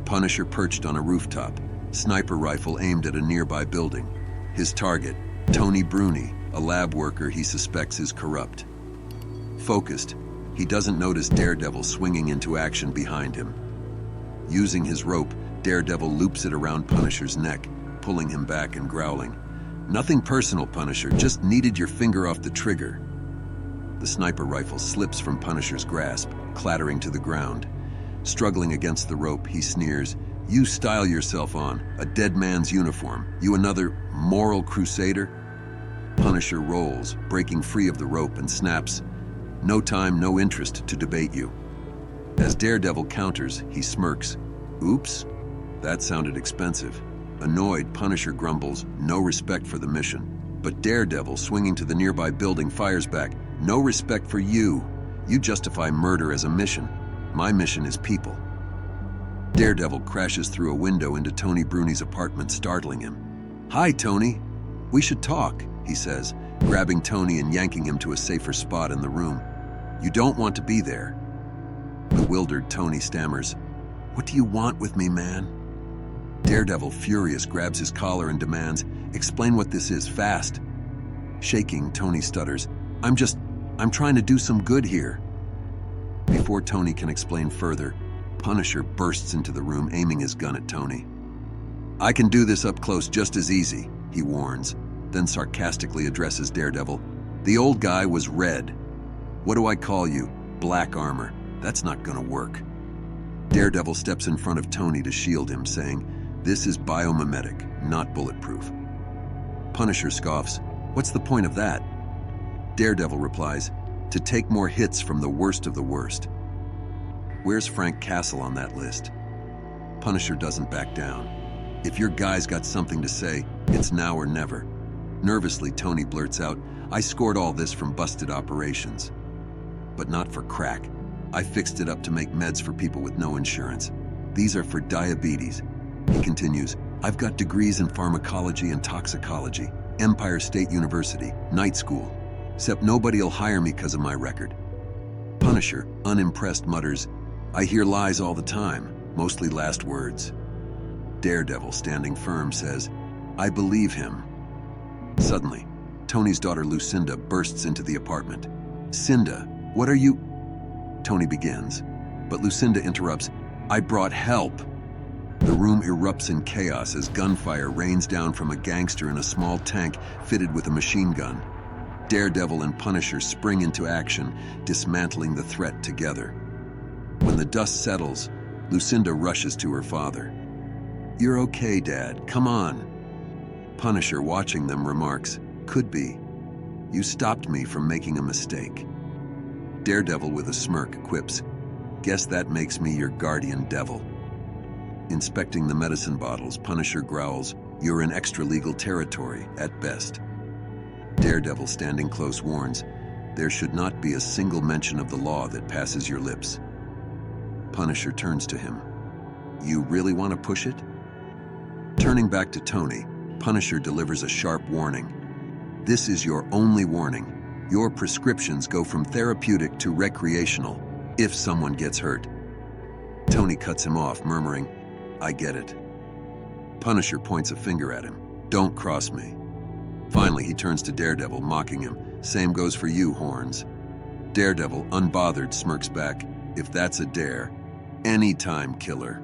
Punisher perched on a rooftop, sniper rifle aimed at a nearby building. His target, Tony Bruni, a lab worker he suspects is corrupt. Focused, he doesn't notice Daredevil swinging into action behind him. Using his rope, Daredevil loops it around Punisher's neck, pulling him back and growling, "Nothing personal, Punisher, just needed your finger off the trigger." The sniper rifle slips from Punisher's grasp, clattering to the ground. Struggling against the rope, he sneers, "You style yourself on, a dead man's uniform. You another moral crusader?" Punisher rolls, breaking free of the rope, and snaps, "No time, no interest to debate you." As Daredevil counters, he smirks, "Oops, that sounded expensive." Annoyed, Punisher grumbles, "No respect for the mission." But Daredevil, swinging to the nearby building, fires back, "No respect for you. You justify murder as a mission. My mission is people." Daredevil crashes through a window into Tony Bruni's apartment, startling him. "Hi, Tony. We should talk," he says, grabbing Tony and yanking him to a safer spot in the room. "You don't want to be there." Bewildered, Tony stammers, "What do you want with me, man?" Daredevil, furious, grabs his collar and demands, "Explain what this is, fast." Shaking, Tony stutters, I'm trying to do some good here." Before Tony can explain further, Punisher bursts into the room, aiming his gun at Tony. "I can do this up close just as easy," he warns, then sarcastically addresses Daredevil. "The old guy was red. What do I call you? Black armor. That's not gonna work." Daredevil steps in front of Tony to shield him, saying, "This is biomimetic, not bulletproof." Punisher scoffs, "What's the point of that?" Daredevil replies, "To take more hits from the worst of the worst." "Where's Frank Castle on that list?" Punisher doesn't back down. "If your guy's got something to say, it's now or never." Nervously, Tony blurts out, "I scored all this from busted operations. But not for crack. I fixed it up to make meds for people with no insurance. These are for diabetes." He continues, "I've got degrees in pharmacology and toxicology, Empire State University, night school. Except nobody'll hire me because of my record." Punisher, unimpressed, mutters, "I hear lies all the time, mostly last words." Daredevil, standing firm, says, "I believe him." Suddenly, Tony's daughter Lucinda bursts into the apartment. "Cinda, what are you—" Tony begins, but Lucinda interrupts, "I brought help." The room erupts in chaos as gunfire rains down from a gangster in a small tank fitted with a machine gun. Daredevil and Punisher spring into action, dismantling the threat together. When the dust settles, Lucinda rushes to her father. "You're okay, Dad. Come on." Punisher, watching them, remarks, "Could be. You stopped me from making a mistake." Daredevil, with a smirk, quips, "Guess that makes me your guardian devil." Inspecting the medicine bottles, Punisher growls, "You're in extra-legal territory, at best." Daredevil, standing close, warns, "There should not be a single mention of the law that passes your lips." Punisher turns to him. "You really want to push it?" Turning back to Tony, Punisher delivers a sharp warning. "This is your only warning. Your prescriptions go from therapeutic to recreational, if someone gets hurt." Tony cuts him off, murmuring, "I get it." Punisher points a finger at him. "Don't cross me." Finally, he turns to Daredevil, mocking him. "Same goes for you, Horns." Daredevil, unbothered, smirks back, "If that's a dare, anytime, killer."